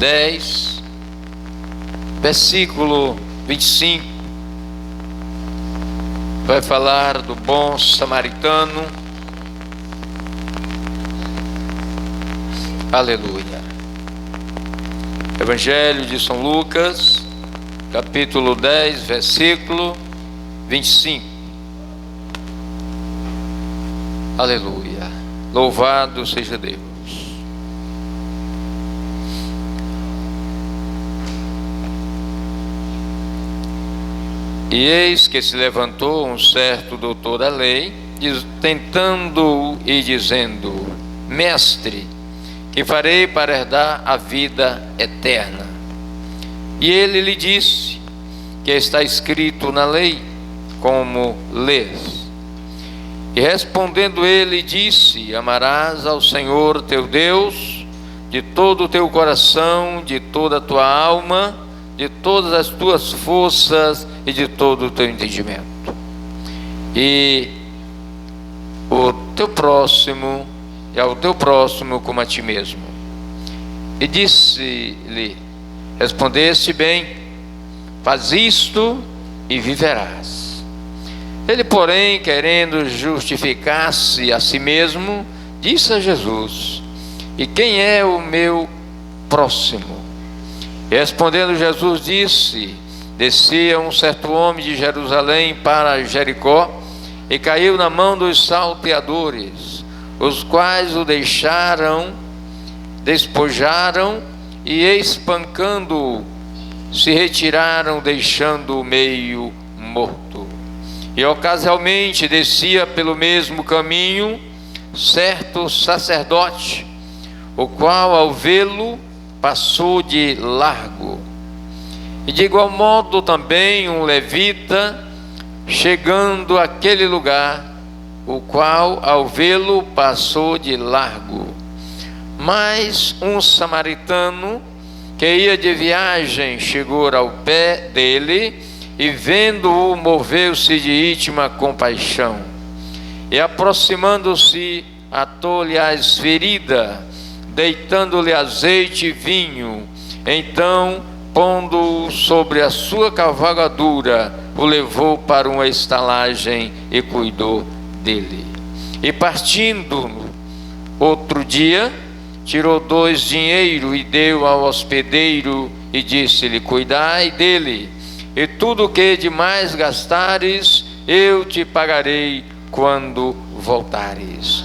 10, versículo 25, vai falar do bom samaritano. Aleluia. Evangelho de São Lucas, capítulo 10, versículo 25. Aleluia. Louvado seja Deus. E eis que se levantou um certo doutor da lei, tentando-o e dizendo: Mestre, que farei para herdar a vida eterna? E ele lhe disse: que está escrito na lei, como lês? E respondendo ele, disse: Amarás ao Senhor teu Deus de todo o teu coração, de toda a tua alma, de todas as tuas forças e de todo o teu entendimento, e o teu próximo, e ao teu próximo como a ti mesmo. E disse-lhe: Respondeste bem, faz isto e viverás. Ele, porém, querendo justificar-se a si mesmo, disse a Jesus: E quem é o meu próximo? E respondendo Jesus disse: Descia um certo homem de Jerusalém para Jericó, e caiu na mão dos salteadores, os quais o despojaram, e espancando-o, se retiraram, deixando-o meio morto. E ocasionalmente descia pelo mesmo caminho certo sacerdote, o qual, ao vê-lo, passou de largo. E de igual modo também um levita, chegando àquele lugar, o qual, ao vê-lo, passou de largo. Mas um samaritano, que ia de viagem, chegou ao pé dele, e vendo-o, moveu-se de íntima compaixão, e aproximando-se, atou-lhe as feridas, deitando-lhe azeite e vinho. Então, pondo-o sobre a sua cavalgadura, o levou para uma estalagem e cuidou dele. E partindo outro dia, tirou 2 dinheiros e deu ao hospedeiro, e disse-lhe: Cuidai dele, e tudo o que demais gastares, eu te pagarei quando voltares.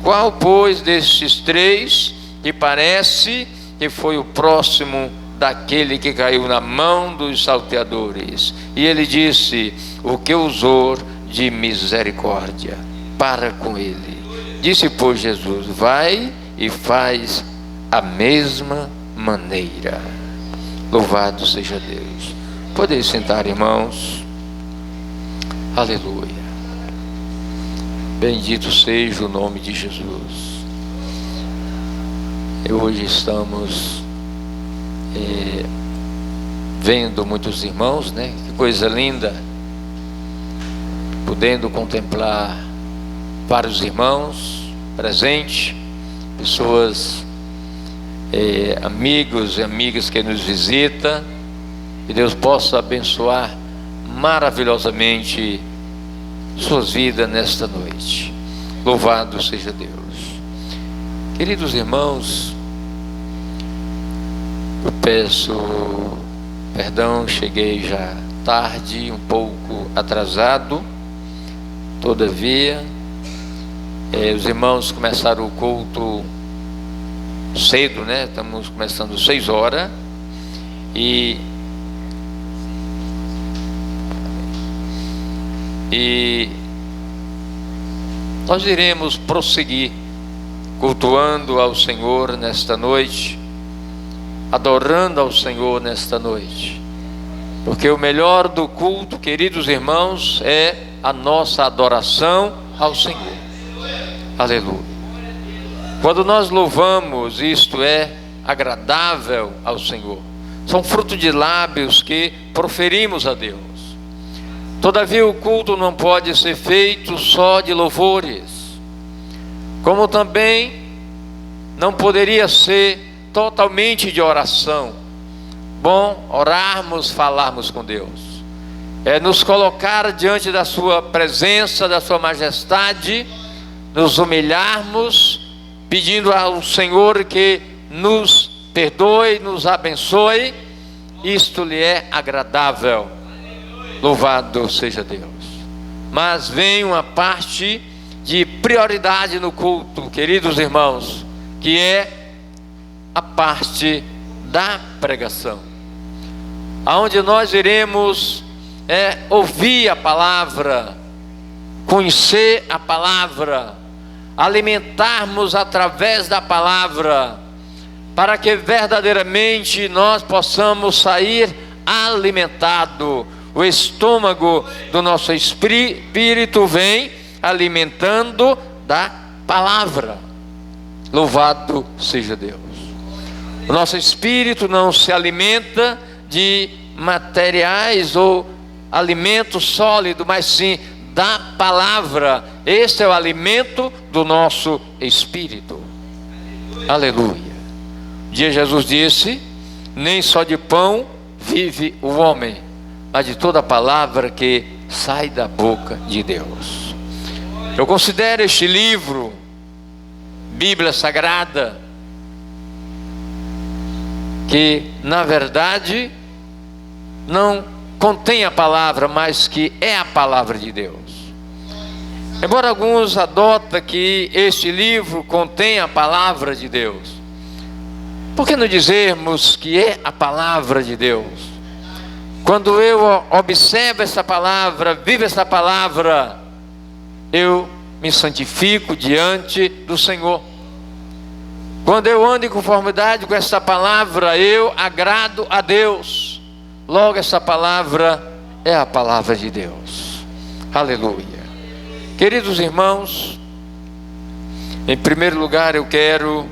Qual, pois, destes 3 que parece que foi o próximo daquele que caiu na mão dos salteadores? E ele disse: O que usou de misericórdia para com ele. Disse, pois, Jesus: Vai e faz a mesma maneira. Louvado seja Deus. Podem sentar, irmãos. Aleluia. Bendito seja o nome de Jesus. E hoje estamos vendo muitos irmãos, né? Que coisa linda, podendo contemplar vários irmãos presentes, pessoas, amigos e amigas que nos visitam. Que Deus possa abençoar maravilhosamente suas vidas nesta noite. Louvado seja Deus. Queridos irmãos, eu peço perdão, cheguei já tarde, um pouco atrasado. Todavia, os irmãos começaram o culto cedo, né? Estamos começando 6 horas. E nós iremos prosseguir cultuando ao Senhor nesta noite, adorando ao Senhor nesta noite, porque o melhor do culto, queridos irmãos, é a nossa adoração ao Senhor. Aleluia. Quando nós louvamos, isto é agradável ao Senhor, são fruto de lábios que proferimos a Deus. Todavia o culto não pode ser feito só de louvores, como também não poderia ser totalmente de oração. Bom orarmos, falarmos com Deus. É nos colocar diante da sua presença, da sua majestade, nos humilharmos, pedindo ao Senhor que nos perdoe, nos abençoe. Isto lhe é agradável. Louvado seja Deus. Mas vem uma parte de prioridade no culto, queridos irmãos, que é a parte da pregação, aonde nós iremos ouvir a palavra, conhecer a palavra, alimentarmos através da palavra, para que verdadeiramente nós possamos sair alimentados. O estômago do nosso espírito vem alimentando da palavra. Louvado seja Deus. O nosso espírito não se alimenta de materiais ou alimento sólido, mas sim da palavra. Este é o alimento do nosso espírito. Aleluia. Um dia Jesus disse: nem só de pão vive o homem, mas de toda palavra que sai da boca de Deus. Eu considero este livro, Bíblia Sagrada, que na verdade não contém a palavra, mas que é a palavra de Deus. Embora alguns adotem que este livro contém a palavra de Deus, por que não dizermos que é a palavra de Deus? Quando eu observo essa palavra, vivo essa palavra, eu me santifico diante do Senhor. Quando eu ando em conformidade com essa palavra, eu agrado a Deus. Logo, essa palavra é a palavra de Deus. Aleluia. Queridos irmãos, em primeiro lugar eu quero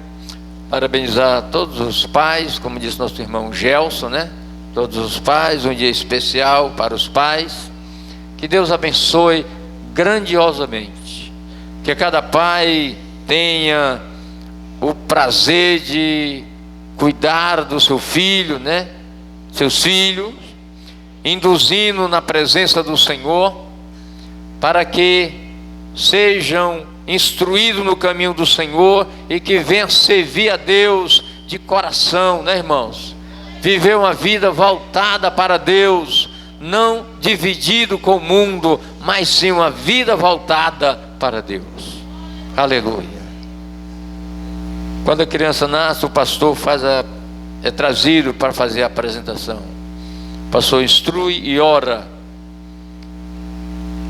parabenizar todos os pais, como disse nosso irmão Gelson, né? Todos os pais, um dia especial para os pais. Que Deus abençoe grandiosamente. Que cada pai tenha o prazer de cuidar do seu filho, né? Seus filhos, induzindo na presença do Senhor, para que sejam instruídos no caminho do Senhor e que venham servir a Deus de coração, né, irmãos? Viver uma vida voltada para Deus, não dividido com o mundo, mas sim uma vida voltada para Deus. Aleluia. Quando a criança nasce, o pastor é trazido para fazer a apresentação. O pastor instrui e ora.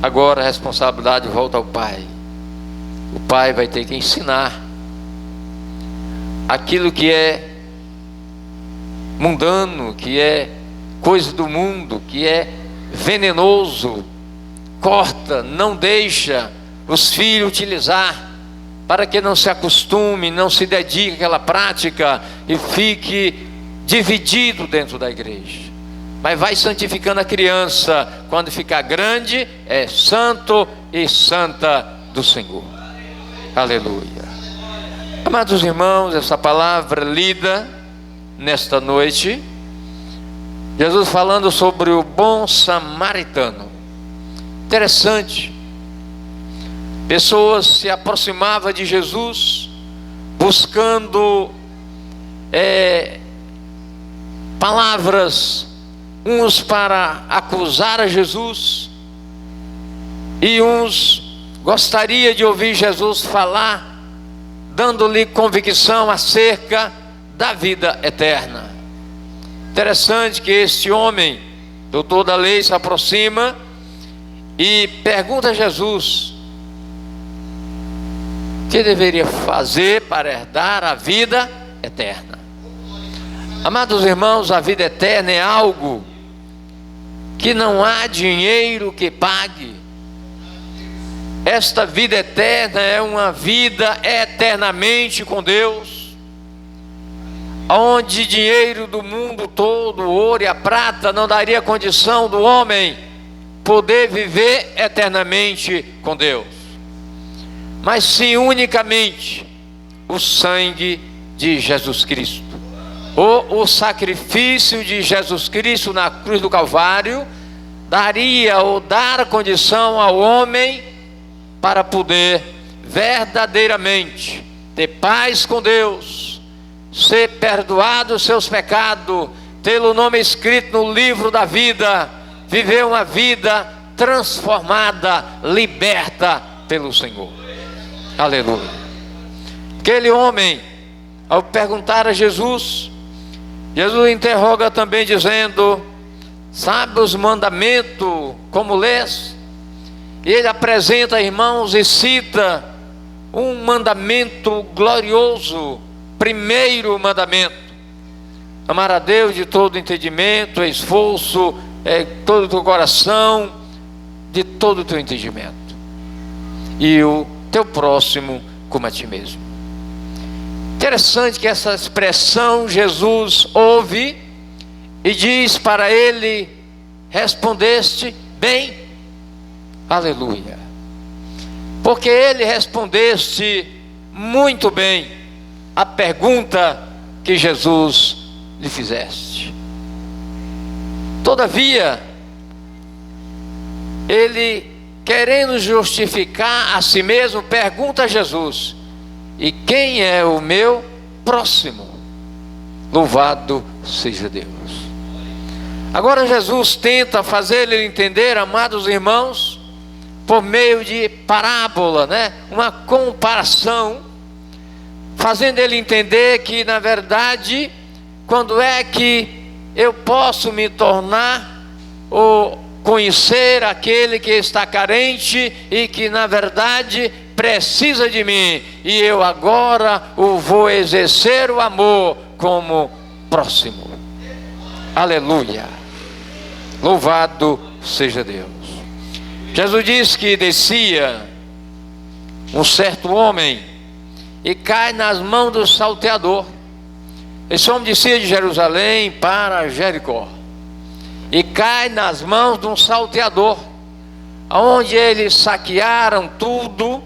Agora a responsabilidade volta ao pai. O pai vai ter que ensinar aquilo que é mundano, que é coisa do mundo, que é venenoso. Corta, não deixa os filhos utilizar, para que não se acostume, não se dedique àquela prática e fique dividido dentro da igreja. Mas vai santificando a criança. Quando ficar grande, é santo e santa do Senhor. Aleluia. Amados irmãos, essa palavra lida nesta noite, Jesus falando sobre o bom samaritano. Interessante. Pessoas se aproximavam de Jesus buscando palavras, uns para acusar a Jesus, e uns gostaria de ouvir Jesus falar, dando-lhe convicção acerca da vida eterna. Interessante que este homem, doutor da lei, se aproxima e pergunta a Jesus o que deveria fazer para herdar a vida eterna. Amados irmãos, a vida eterna é algo que não há dinheiro que pague. Esta vida eterna é uma vida eternamente com Deus, onde dinheiro do mundo todo, o ouro e a prata, não daria condição do homem poder viver eternamente com Deus, mas sim unicamente o sangue de Jesus Cristo. o sacrifício de Jesus Cristo na cruz do Calvário daria ou dar condição ao homem para poder verdadeiramente ter paz com Deus, ser perdoado os seus pecados, ter o nome escrito no livro da vida, viver uma vida transformada, liberta pelo Senhor. Aleluia. Aquele homem, ao perguntar a Jesus, Jesus interroga também dizendo: sabe os mandamentos como lês? E ele apresenta, irmãos, e cita um mandamento glorioso. Primeiro mandamento: amar a Deus de todo entendimento, esforço, todo o teu coração, de todo o teu entendimento, e o teu próximo como a ti mesmo. Interessante que essa expressão Jesus ouve e diz para ele: respondeste bem. Aleluia. Porque ele respondeste muito bem a pergunta que Jesus lhe fizeste. Todavia, ele, querendo justificar a si mesmo, pergunta a Jesus: e quem é o meu próximo? Louvado seja Deus. Agora Jesus tenta fazer ele entender, amados irmãos, por meio de parábola, uma comparação, fazendo ele entender que, na verdade, quando é que eu posso me tornar ou conhecer aquele que está carente e que, na verdade, precisa de mim, e eu agora vou exercer o amor como próximo. Aleluia. Louvado seja Deus. Jesus diz que descia um certo homem e cai nas mãos do salteador. Esse homem descia de Jerusalém para Jericó e cai nas mãos de um salteador, onde eles saquearam tudo,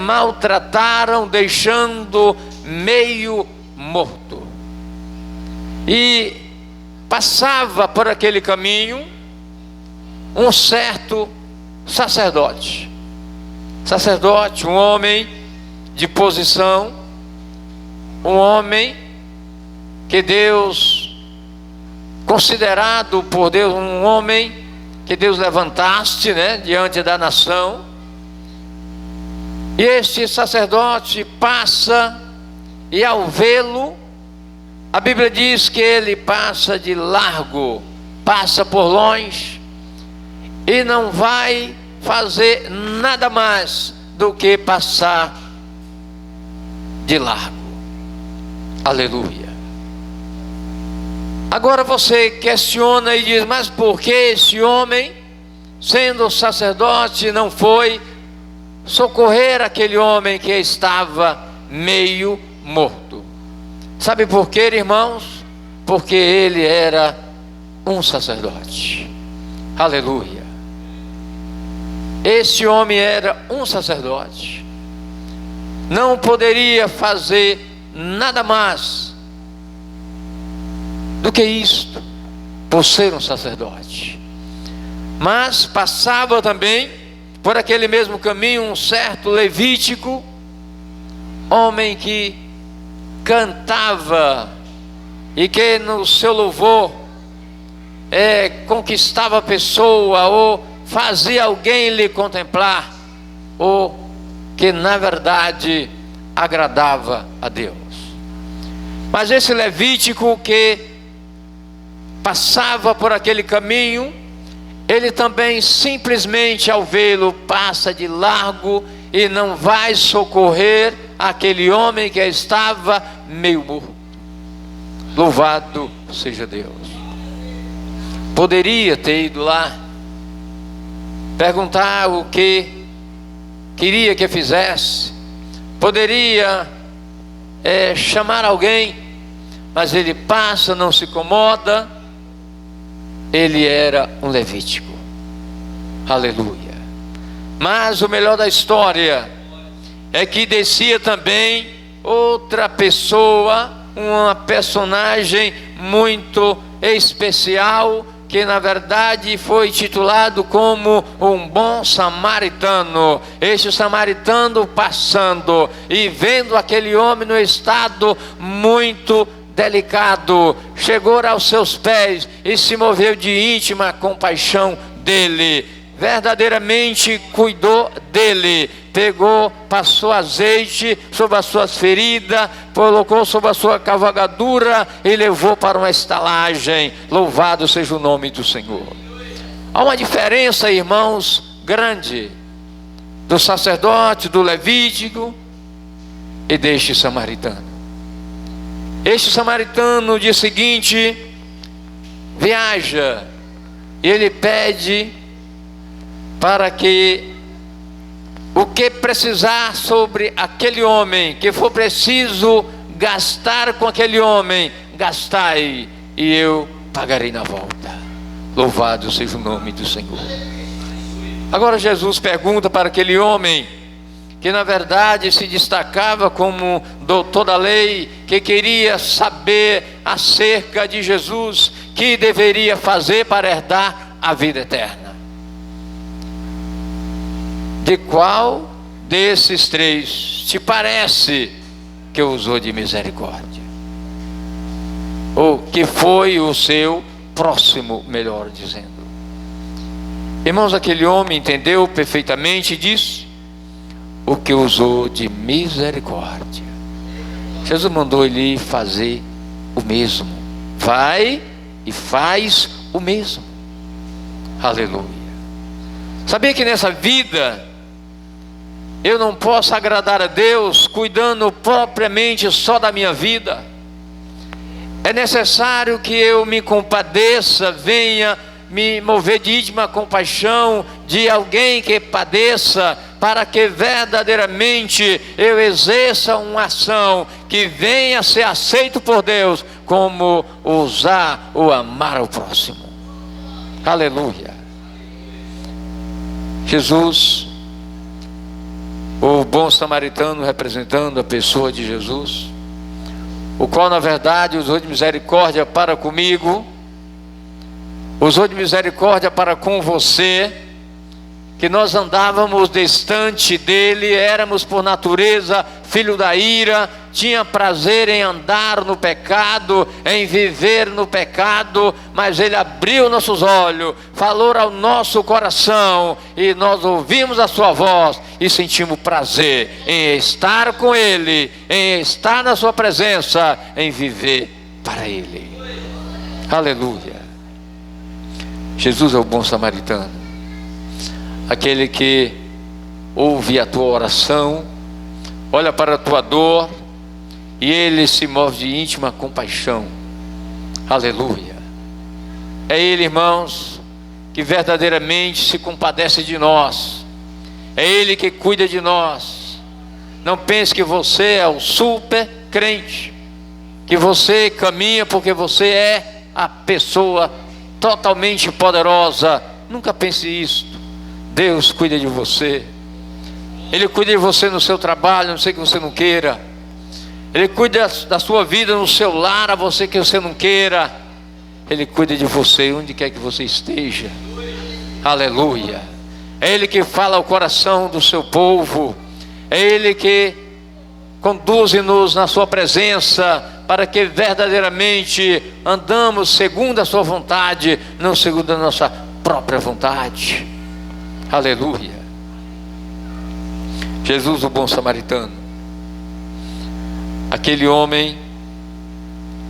maltrataram, deixando meio morto. E passava por aquele caminho um certo sacerdote, um homem de posição, um homem que Deus, considerado por Deus, um homem que Deus levantaste, diante da nação. E este sacerdote passa, e ao vê-lo, a Bíblia diz que ele passa de largo, passa por longe, e não vai fazer nada mais do que passar de largo. Aleluia. Agora você questiona e diz: mas por que esse homem, sendo sacerdote, não foi socorrer aquele homem que estava meio morto? Sabe por quê, irmãos? Porque ele era um sacerdote. Aleluia. Esse homem era um sacerdote, não poderia fazer nada mais do que isto, por ser um sacerdote. Mas passava também por aquele mesmo caminho um certo levítico, homem que cantava e que no seu louvor conquistava a pessoa, ou fazia alguém lhe contemplar, ou que na verdade agradava a Deus. Mas esse levítico que passava por aquele caminho, ele também simplesmente, ao vê-lo, passa de largo e não vai socorrer aquele homem que estava meio morto. Louvado seja Deus. Poderia ter ido lá, perguntar o que queria que fizesse, poderia chamar alguém, mas ele passa, não se incomoda. Ele era um levítico. Aleluia. Mas o melhor da história é que descia também outra pessoa uma personagem muito especial, que na verdade foi titulado como um bom samaritano. Este samaritano passando e vendo aquele homem no estado muito delicado, chegou aos seus pés e se moveu de íntima compaixão dele, verdadeiramente cuidou dele, pegou, passou azeite sobre as suas feridas, colocou sobre a sua cavalgadura e levou para uma estalagem. Louvado seja o nome do Senhor. Há uma diferença, irmãos, grande do sacerdote, do levítico e deste samaritano. Este samaritano, no dia seguinte, viaja e ele pede para que o que precisar sobre aquele homem, que for preciso gastar com aquele homem, gastai e eu pagarei na volta. Louvado seja o nome do Senhor. Agora Jesus pergunta para aquele homem, que na verdade se destacava como doutor da lei, que queria saber acerca de Jesus, que deveria fazer para herdar a vida eterna. De qual desses três te parece que usou de misericórdia? Ou que foi o seu próximo, melhor dizendo? Irmãos, aquele homem entendeu perfeitamente disso, o que usou de misericórdia. Jesus mandou ele fazer o mesmo. Vai e faz o mesmo. Aleluia. Sabia que nessa vida eu não posso agradar a Deus cuidando propriamente só da minha vida? É necessário que eu me compadeça, venha me mover de íntima compaixão de alguém que padeça, para que verdadeiramente eu exerça uma ação que venha a ser aceito por Deus, como usar ou amar ao próximo. Aleluia. Jesus, o bom samaritano, representando a pessoa de Jesus, o qual na verdade usou de misericórdia para comigo, usou de misericórdia para com você, que nós andávamos distante dele, éramos por natureza filho da ira, tinha prazer em andar no pecado, em viver no pecado, mas ele abriu nossos olhos, falou ao nosso coração, e nós ouvimos a sua voz e sentimos prazer em estar com ele, em estar na sua presença, em viver para ele. Aleluia. Jesus é o bom samaritano, aquele que ouve a tua oração, olha para a tua dor, e ele se move de íntima compaixão. Aleluia. É ele, irmãos, que verdadeiramente se compadece de nós. É ele que cuida de nós. Não pense que você é o super crente, que você caminha porque você é a pessoa totalmente poderosa. Nunca pense isso. Deus cuida de você. Ele cuida de você no seu trabalho, não sei que você não queira. Ele cuida da sua vida no seu lar, a você que você não queira. Ele cuida de você onde quer que você esteja. Aleluia. É Ele que fala ao coração do seu povo. É Ele que conduz-nos na sua presença, para que verdadeiramente andamos segundo a sua vontade, não segundo a nossa própria vontade. Aleluia. Jesus, o bom samaritano, aquele homem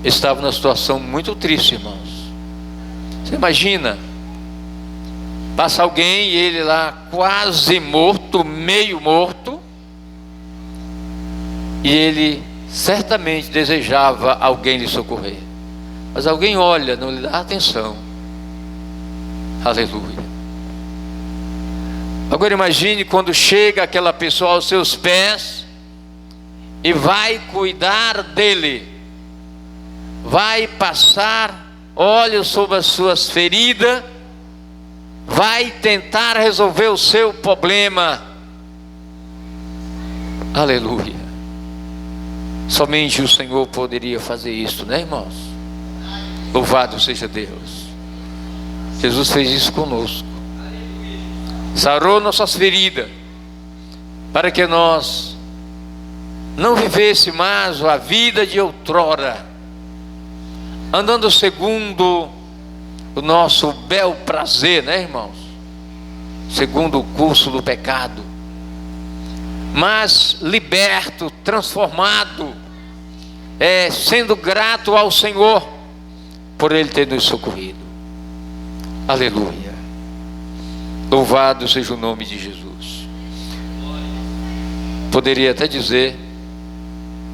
estava numa situação muito triste, irmãos. Você imagina, passa alguém e ele lá quase morto, meio morto, e ele certamente desejava alguém lhe socorrer, mas alguém olha, não lhe dá atenção. Aleluia. Agora imagine quando chega aquela pessoa aos seus pés e vai cuidar dele, vai passar óleo sobre as suas feridas, vai tentar resolver o seu problema. Aleluia. Somente o Senhor poderia fazer isso, né, irmãos? Louvado seja Deus. Jesus fez isso conosco. Sarou nossas feridas, para que nós não vivêssemos mais a vida de outrora, andando segundo o nosso bel prazer, né, irmãos? Segundo o curso do pecado, mas liberto, transformado, sendo grato ao Senhor por Ele ter nos socorrido. Aleluia. Louvado seja o nome de Jesus. Poderia até dizer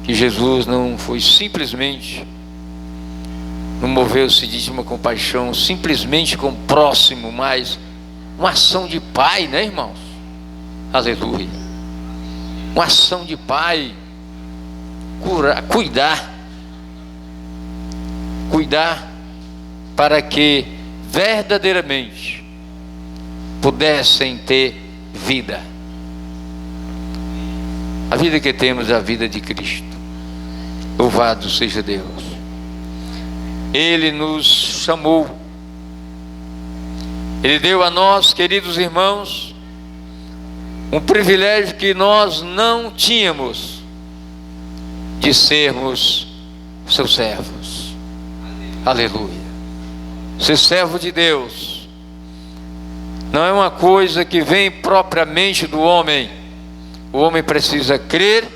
que Jesus não foi simplesmente, não moveu-se de uma compaixão simplesmente com o próximo, mas uma ação de pai, né, irmãos? Aleluia. Uma ação de pai, cuidar para que verdadeiramente pudessem ter vida. A vida que temos é a vida de Cristo. Louvado seja Deus. Ele nos chamou, Ele deu a nós, queridos irmãos, um privilégio que nós não tínhamos, de sermos seus servos. Aleluia. Ser servo de Deus não é uma coisa que vem propriamente do homem. O homem precisa crer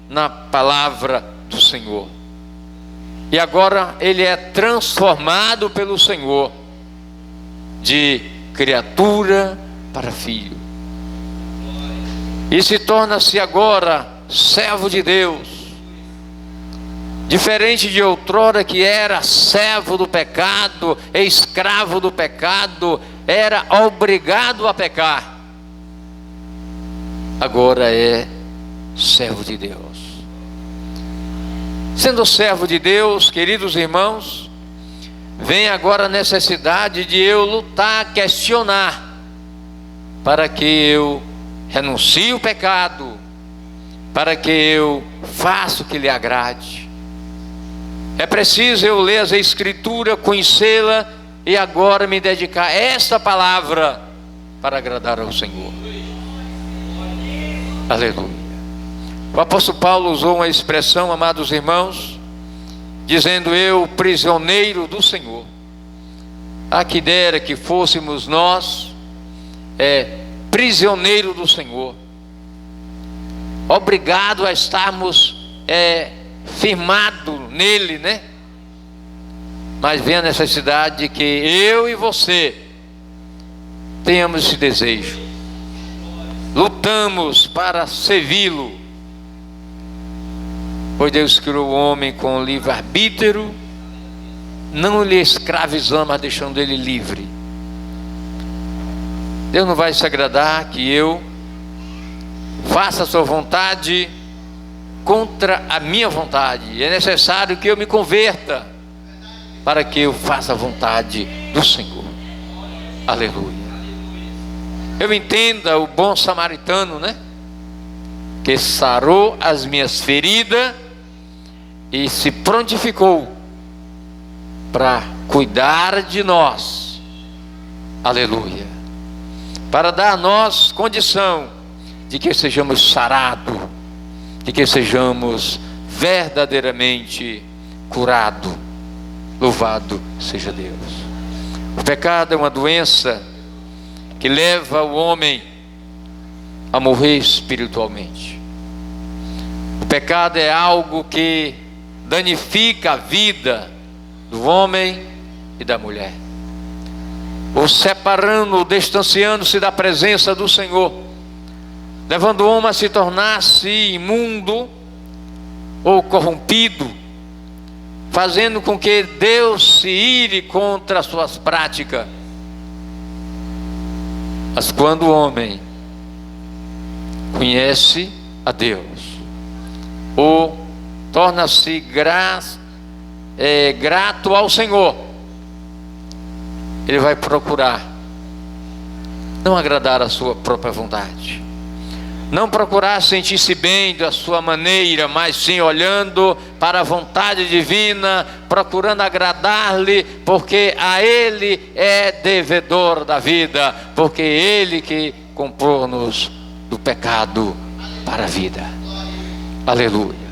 na palavra do Senhor, e agora ele é transformado pelo Senhor de criatura para filho, e se torna-se agora servo de Deus, diferente de outrora, que era servo do pecado, escravo do pecado, era obrigado a pecar. Agora é servo de Deus. Sendo servo de Deus, queridos irmãos, vem agora a necessidade de eu lutar, questionar, para que eu renuncie o pecado, para que eu faça o que lhe agrade. É preciso eu ler as Escrituras, conhecê-la, e agora me dedicar a esta palavra para agradar ao Senhor. Aleluia. O apóstolo Paulo usou uma expressão, amados irmãos, dizendo: eu, prisioneiro do Senhor. Ah, que dera que fôssemos nós prisioneiro do Senhor, obrigado a estarmos firmado nele, né? Mas vem a necessidade de que eu e você tenhamos esse desejo, lutamos para servi-lo, pois Deus criou o homem com livre-arbítrio, não lhe escravizando, mas deixando ele livre. Deus não vai se agradar que eu faça a sua vontade contra a minha vontade. É necessário que eu me converta para que eu faça a vontade do Senhor. Aleluia. Eu entenda o bom samaritano, né? Que sarou as minhas feridas e se prontificou para cuidar de nós. Aleluia. Para dar a nós condição de que sejamos sarados, de que sejamos verdadeiramente curados. Louvado seja Deus. O pecado é uma doença que leva o homem a morrer espiritualmente. O pecado é algo que danifica a vida do homem e da mulher, ou separando, distanciando-se da presença do Senhor, levando o homem a se tornar-se imundo ou corrompido, fazendo com que Deus se ire contra as suas práticas. Mas quando o homem conhece a Deus, ou torna-se grato ao Senhor, ele vai procurar não agradar a sua própria vontade, Não procurar sentir-se bem da sua maneira, mas sim olhando para a vontade divina, procurando agradar-lhe, porque a Ele é devedor da vida, porque Ele que comprou-nos do pecado para a vida. Aleluia.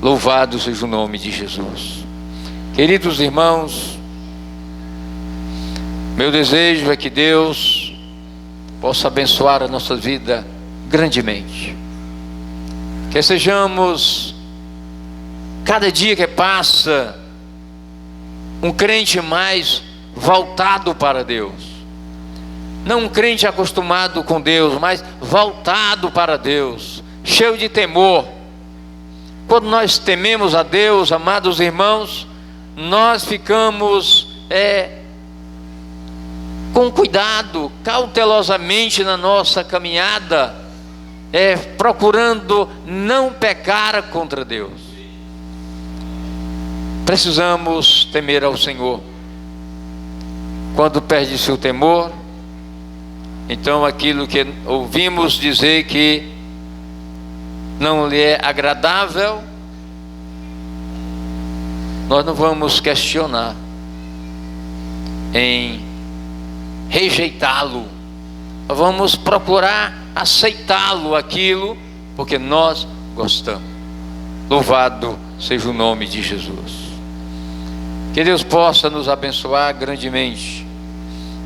Louvado seja o nome de Jesus. Queridos irmãos, meu desejo é que Deus possa abençoar a nossa vida grandemente, que sejamos, cada dia que passa, um crente mais voltado para Deus, não um crente acostumado com Deus, mas voltado para Deus, cheio de temor. Quando nós tememos a Deus, amados irmãos, nós ficamos com cuidado, cautelosamente na nossa caminhada, procurando não pecar contra Deus. Precisamos temer ao Senhor. Quando perde-se o temor, então aquilo que ouvimos dizer que não lhe é agradável, nós não vamos questionar em rejeitá-lo, nós vamos procurar aceitá-lo, aquilo, porque nós gostamos. Louvado seja o nome de Jesus. Que Deus possa nos abençoar grandemente,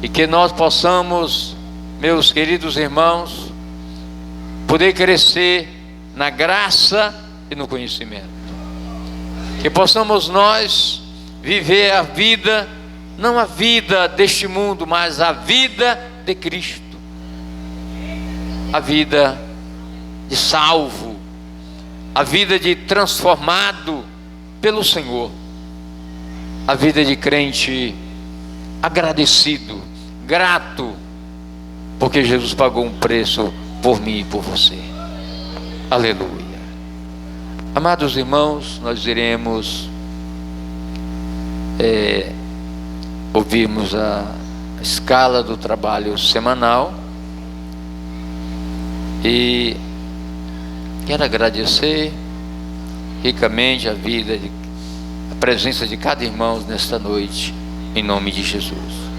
e que nós possamos, meus queridos irmãos, poder crescer na graça e no conhecimento. Que possamos nós viver a vida, não a vida deste mundo, mas a vida de Cristo, a vida de salvo, a vida de transformado pelo Senhor, a vida de crente agradecido, grato, porque Jesus pagou um preço por mim e por você. Aleluia. Amados irmãos, nós iremos ouvirmos a escala do trabalho semanal, e quero agradecer ricamente a presença de cada irmão nesta noite, em nome de Jesus.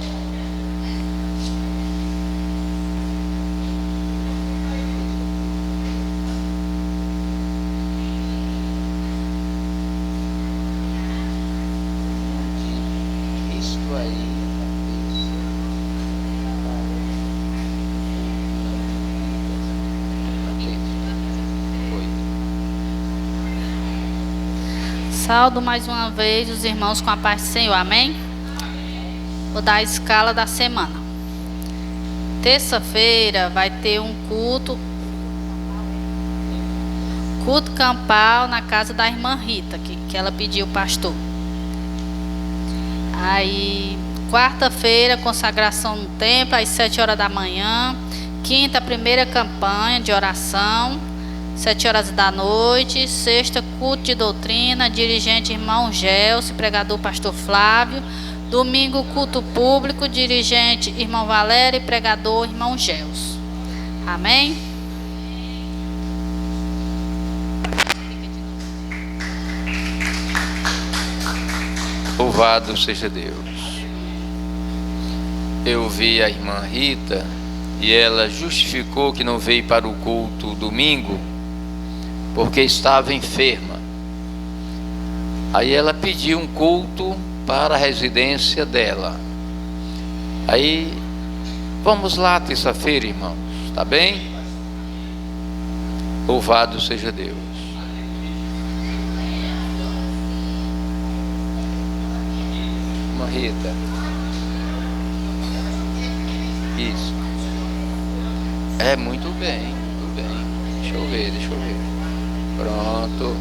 Saúdo mais uma vez os irmãos com a paz do Senhor, amém? Vou dar a escala da semana. Terça-feira vai ter um culto campal na casa da irmã Rita, que ela pediu, pastor. Aí, quarta-feira, consagração no templo, às 7 horas da manhã. Quinta, primeira campanha de oração, 7 horas da noite. Sexta, culto de doutrina, dirigente irmão Gelson, pregador pastor Flávio. Domingo, culto público, dirigente irmão Valério e pregador irmão Gelson. Amém? Louvado seja Deus. Eu vi a irmã Rita e ela justificou que não veio para o culto domingo porque estava enferma. Aí ela pediu um culto para a residência dela. Aí vamos lá terça-feira, irmãos, tá bem? Louvado seja Deus. Irmã Rita, isso é muito bem, muito bem. Deixa eu ver. Pronto.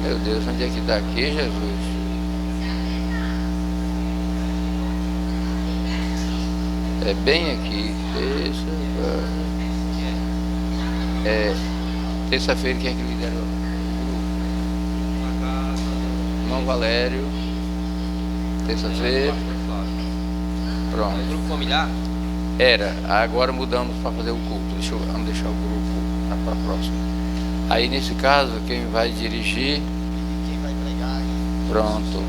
Meu Deus, onde é que está aqui, Jesus? É bem aqui. Terça-feira, quem é que liderou? Irmão Valério. Terça-feira. Pronto. Grupo familiar? Era, agora mudamos para fazer o culto. Vamos deixar o grupo para a próxima. Aí nesse caso, quem vai dirigir? Quem vai pregar? Pronto.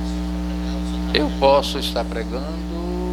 Eu posso estar pregando.